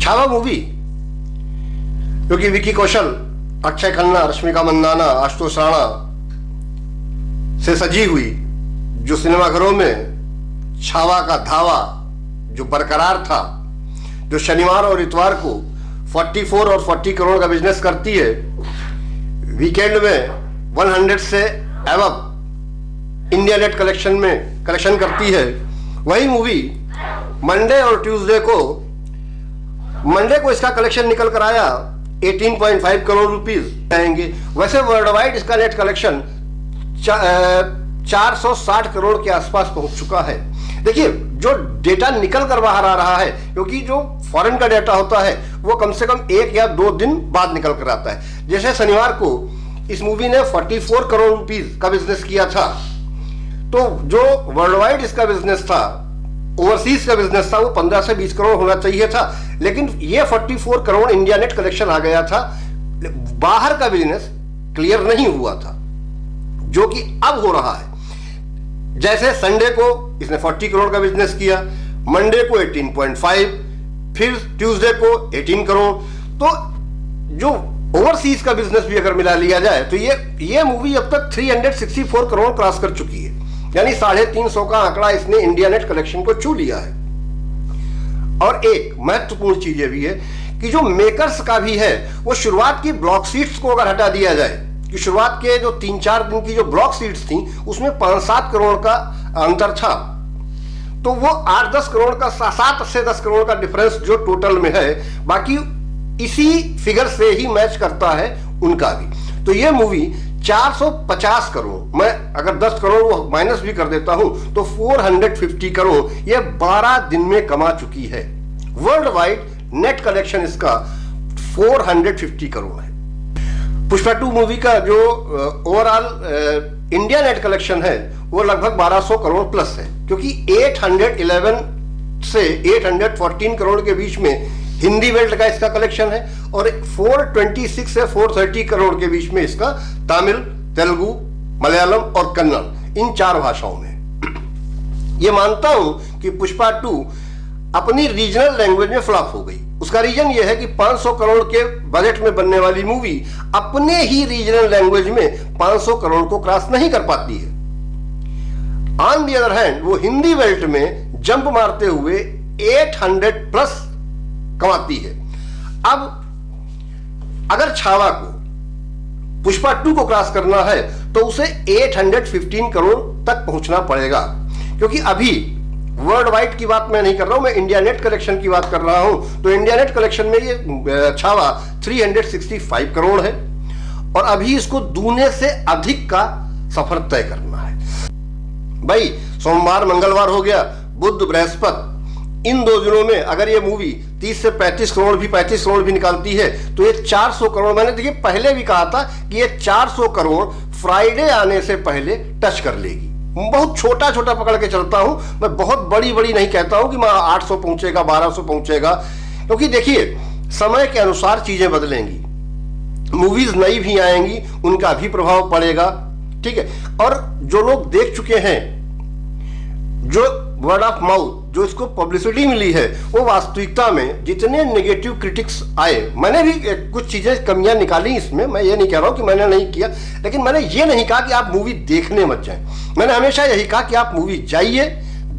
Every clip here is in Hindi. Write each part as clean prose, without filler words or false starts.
छावा मूवी क्योंकि विकी कौशल, अक्षय खन्ना, रश्मिका मंदाना, आशुतोष राणा से सजी हुई, जो सिनेमाघरों में छावा का धावा जो बरकरार था, जो शनिवार और इतवार को 44 और 40 करोड़ का बिजनेस करती है, वीकेंड में 100 से एबव इंडिया नेट कलेक्शन में कलेक्शन करती है, वही मूवी मंडे और ट्यूसडे को इसका कलेक्शन निकल कर आया 18.5 करोड़ रुपीस आएंगे। वैसे वर्ल्ड वाइड इसका नेट कलेक्शन 460 करोड़ के आसपास पहुंच चुका है। देखिए, जो डेटा निकल कर बाहर आ रहा है, क्योंकि जो फॉरेन का डेटा होता है वो कम से कम 1 या 2 दिन बाद निकल कर आता है। जैसे शनिवार को इस मूवी ने 44 करोड़ रुपीस का बिजनेस किया था, तो जो वर्ल्ड वाइड इसका बिजनेस था, ओवरसीज का बिजनेस था, वो 15 से 20 करोड़ होना चाहिए था, लेकिन ये 44 करोड़ इंडिया नेट कलेक्शन आ गया था। बाहर का बिजनेस क्लियर नहीं हुआ था, जो कि अब हो रहा है। जैसे संडे को इसने 40 करोड़ का बिजनेस किया, मंडे को 18.5, फिर ट्यूसडे को 18 करोड़। तो जो ओवरसीज का बिजनेस भी अगर मिला लिया जाए तो ये मूवी अब तक 364 करोड़ क्रॉस कर चुकी है, यानी 350 का आंकड़ा इसने इंडिया नेट कलेक्शन को छू लिया है। और एक महत्वपूर्ण चीज ये भी है कि जो मेकर्स का भी है, वो शुरुआत की ब्लॉक सीट्स को अगर हटा दिया जाए, कि शुरुआत के जो 3-4 दिन की जो ब्लॉक सीट्स थी उसमें 5-7 करोड़ का अंतर था, तो वो 8-10 करोड़ का 7 से 10 करोड़ का डिफरेंस जो टोटल में है, बाकी इसी फिगर से ही मैच करता है उनका भी। तो ये मूवी 450 करोड़, मैं अगर 10 करोड़ वो माइनस भी कर देता हूं तो 450 करोड़ ये 12 दिन में कमा चुकी है। वर्ल्ड वाइड नेट कलेक्शन इसका 450 करोड़ है। पुष्पा 2 मूवी का जो ओवरऑल इंडिया नेट कलेक्शन है वो लगभग 1200 करोड़ प्लस है, क्योंकि 811 से 814 करोड़ के बीच में हिंदी बेल्ट का इसका कलेक्शन है, और 426 से 430 करोड़ के बीच में इसका तमिल, तेलुगु, मलयालम और कन्नड़, इन 4 भाषाओं में। ये मानता हूं कि पुष्पा 2 अपनी रीजनल लैंग्वेज में फ्लॉप हो गई। उसका रीजन यह है कि 500 करोड़ के बजट में बनने वाली मूवी अपने ही रीजनल लैंग्वेज में 500 करोड़ को क्रॉस नहीं कर पाती है। ऑन द अदर हैंड वो हिंदी बेल्ट में जंप मारते हुए 800 प्लस कमाती है। अब अगर छावा को पुष्पा 2 को क्रॉस करना है तो उसे 815 करोड़ तक पहुंचना पड़ेगा, क्योंकि अभी वर्ल्ड वाइड की बात मैं नहीं कर रहा हूं, मैं इंडिया नेट कलेक्शन की बात कर रहा हूं। तो इंडिया नेट कलेक्शन में ये छावा 365 करोड़ है, और अभी इसको दूने से अधिक का सफर तय करना है। भाई, सोमवार मंगलवार हो गया, बुध बृहस्पति, इन 2 दिनों में अगर ये मूवी 30 से 35 करोड़ भी निकालती है तो ये 400 करोड़, मैंने देखिए पहले भी कहा था कि ये 400 करोड़ फ्राइडे आने से पहले टच कर लेगी। बहुत छोटा छोटा पकड़ के चलता हूं मैं, बहुत बड़ी नहीं कहता हूं कि मैं 800 पहुंचेगा, 1200 पहुंचेगा, क्योंकि देखिए समय के अनुसार चीजें बदलेंगी, मूवीज नई भी आएंगी, उनका भी प्रभाव पड़ेगा, ठीक है। और जो लोग देख चुके हैं, जो वर्ड ऑफ माउथ, जो इसको पब्लिसिटी मिली है, वो वास्तविकता में जितने नेगेटिव क्रिटिक्स आए, मैंने भी कुछ चीजें कमियां निकाली इसमें, मैं ये नहीं कह रहा हूं कि मैंने नहीं किया, लेकिन मैंने ये नहीं कहा कि आप मूवी देखने मत जाएं। मैंने हमेशा यही कहा कि आप मूवी जाइए,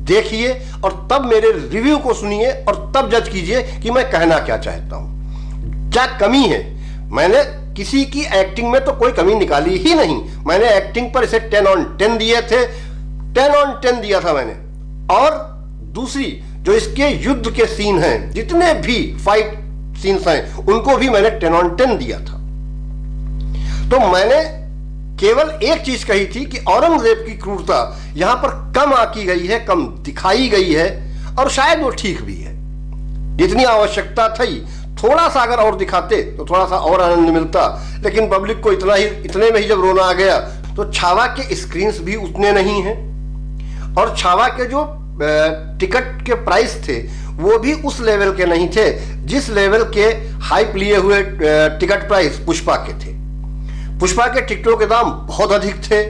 देखिए, और तब मेरे रिव्यू को सुनिए, और तब जज कीजिए कि मैं कहना क्या चाहता हूं, क्या कमी है। मैंने किसी की एक्टिंग में तो कोई कमी निकाली ही नहीं, मैंने एक्टिंग पर इसे 10 on 10 दिए थे, 10 on 10 दिया था मैंने। और दूसरी, जो इसके युद्ध के सीन हैं, जितने भी फाइट सीन्स हैं, उनको भी मैंने 10 on 10 दिया था। तो मैंने केवल एक चीज कही थी कि औरंगजेब की क्रूरता यहां पर कम आकी गई है, कम दिखाई गई है, और शायद वो ठीक भी है। जितनी आवश्यकता थी, थोड़ा सा अगर और दिखाते तो थोड़ा सा और आनंद मिलता, लेकिन पब्लिक को इतने में ही जब रोना आ गया, तो छावा के स्क्रीन्स भी उतने नहीं हैं, और छावा के जो टिकट के प्राइस थे वो भी उस लेवल के नहीं थे जिस लेवल के हाइप लिए हुए टिकट प्राइस पुष्पा के थे। पुष्पा के टिकटों के दाम बहुत अधिक थे,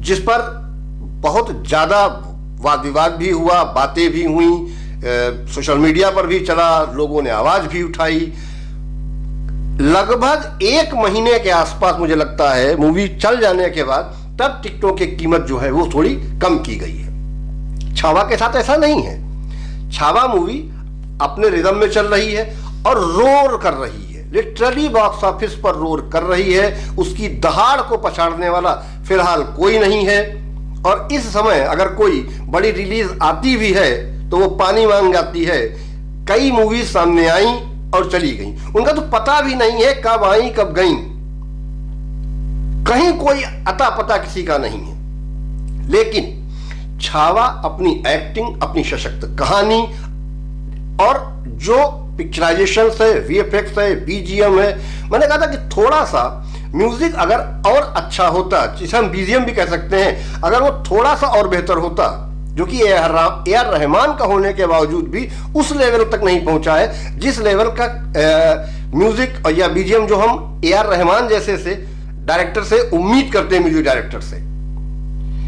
जिस पर बहुत ज्यादा वाद विवाद भी हुआ, बातें भी हुई, सोशल मीडिया पर भी चला, लोगों ने आवाज भी उठाई। लगभग 1 महीने के आसपास मुझे लगता है मूवी चल जाने के बाद तब टिकटों की कीमत जो है वो थोड़ी कम की गई है। छावा के साथ ऐसा नहीं है। छावा मूवी अपने रिदम में चल रही है और रोर कर रही है, लिटरली बॉक्स ऑफिस पर रोर कर रही है। उसकी दहाड़ को पछाड़ने वाला फिलहाल कोई नहीं है। और इस समय अगर कोई बड़ी रिलीज आती भी है तो वो पानी मांग जाती है। कई मूवीज सामने आई और चली गई, उनका तो पता भी नहीं है कब आई कब गई, कहीं कोई अता पता किसी का नहीं है। लेकिन छावा अपनी एक्टिंग, अपनी सशक्त कहानी और जो पिक्चराइजेशन है, वीएफएक्स है, बीजीएम है, मैंने कहा था कि थोड़ा सा म्यूजिक अगर और अच्छा होता, जिसे हम बीजीएम भी कह सकते हैं, अगर वो थोड़ा सा और बेहतर होता, जो कि ए आर रहमान का होने के बावजूद भी उस लेवल तक नहीं पहुंचा है जिस लेवल का म्यूजिक या बीजीएम जो हम ए आर रहमान जैसे से डायरेक्टर से उम्मीद करते हैं, म्यूजिक डायरेक्टर से।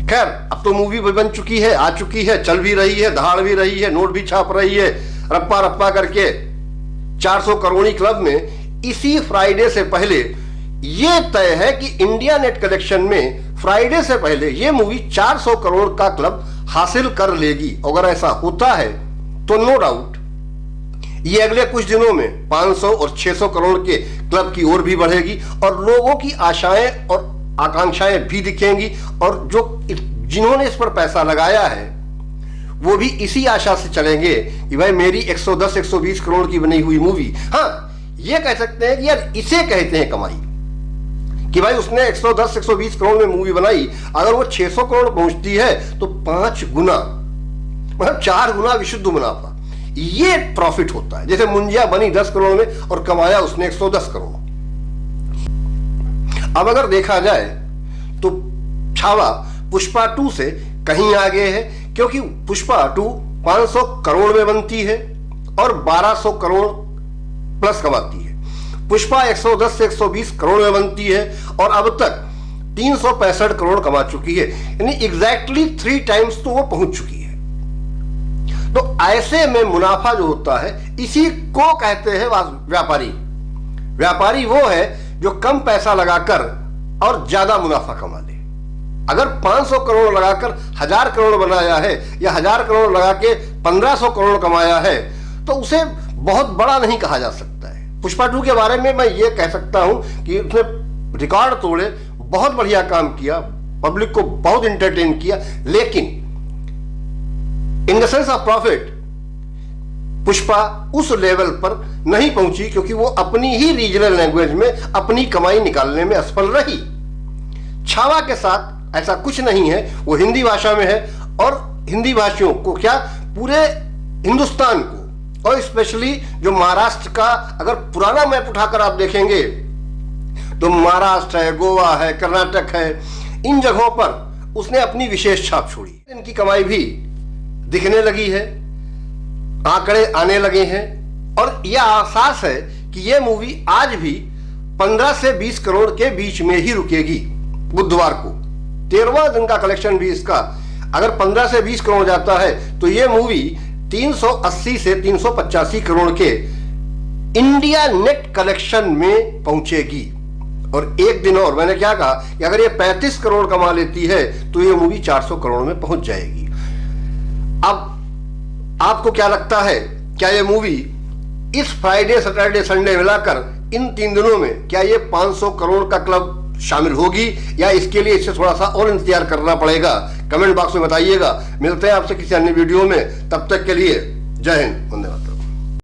खैर, अब तो मूवी भी बन चुकी है, आ चुकी है, चल भी रही है, दहाड़ भी रही है, नोट भी छाप रही है, रप्पा रप्पा करके 400 करोड़ी क्लब में। इसी फ्राइडे से पहले ये तय है कि इंडिया नेट कलेक्शन में फ्राइडे से पहले ये मूवी 400 करोड़ का क्लब हासिल कर लेगी। अगर ऐसा होता है तो नो डाउट ये अगले कुछ दिनों में 500 और 600 करोड़ के क्लब की ओर भी बढ़ेगी और लोगों की आशाएं और आकांक्षाएं भी दिखेंगी। और जो जिन्होंने इस पर पैसा लगाया है वो भी इसी आशा से चलेंगे कि भाई मेरी 110-120 करोड़ की बनी हुई मूवी, हाँ ये कह सकते हैं कि यार इसे कहते हैं कमाई, कि भाई उसने 110-120 करोड़ में मूवी बनाई, अगर वो 600 करोड़ पहुंचती है तो 5 गुना, मतलब 4 गुना विशुद्ध मुनाफा, ये प्रॉफिट होता है। जैसे मुंजिया बनी 10 करोड़ में और कमाया उसने 110 करोड़। अब अगर देखा जाए तो छावा पुष्पा 2 से कहीं आगे है, क्योंकि पुष्पा 2 500 करोड़ में बनती है और 1200 करोड़ प्लस कमाती है। पुष्पा 110 से 120 करोड़ में बनती है और अब तक 365 करोड़ कमा चुकी है, यानी एग्जैक्टली 3 टाइम्स तो वो पहुंच चुकी है। तो ऐसे में मुनाफा जो होता है इसी को कहते हैं व्यापारी। व्यापारी वो है जो कम पैसा लगाकर और ज्यादा मुनाफा कमा ले। अगर 500 करोड़ लगाकर 1000 करोड़ बनाया है या 1000 करोड़ लगा के 1500 करोड़ कमाया है तो उसे बहुत बड़ा नहीं कहा जा सकता है। पुष्पा 2 के बारे में मैं ये कह सकता हूं कि उसने रिकॉर्ड तोड़े, बहुत बढ़िया काम किया, पब्लिक को बहुत एंटरटेन किया, लेकिन in the sense of profit Pushpa उस लेवल पर नहीं पहुंची, क्योंकि वो अपनी ही रीजनल लैंग्वेज में अपनी कमाई निकालने में असफल रही। छावा के साथ ऐसा कुछ नहीं है, वो हिंदी भाषा में है और हिंदी भाषियों को क्या, पूरे हिंदुस्तान को, और स्पेशली जो महाराष्ट्र का अगर पुराना मैप उठाकर आप देखेंगे तो महाराष्ट्र है, गोवा है, कर्नाटक है, इन जगहों पर उसने अपनी विशेष छाप छोड़ी। इनकी कमाई भी दिखने लगी है, आंकड़े आने लगे हैं और यह आसास है कि यह मूवी आज भी 15 से 20 करोड़ के बीच में ही रुकेगी। बुधवार को 13वां दिन का कलेक्शन भी इसका अगर 15 से 20 करोड़ जाता है तो यह मूवी 380 से 385 करोड़ के इंडिया नेट कलेक्शन में पहुंचेगी। और एक दिन और मैंने क्या कहा कि अगर ये 35 करोड़ कमा लेती है तो ये मूवी 400 करोड़ में पहुंच जाएगी। अब आपको क्या लगता है, क्या ये मूवी इस फ्राइडे सैटरडे संडे मिलाकर इन 3 दिनों में क्या ये 500 करोड़ का क्लब शामिल होगी, या इसके लिए इससे थोड़ा सा और इंतजार करना पड़ेगा? कमेंट बॉक्स में बताइएगा। मिलते हैं आपसे किसी अन्य वीडियो में, तब तक के लिए जय हिंद, वंदे मातरम।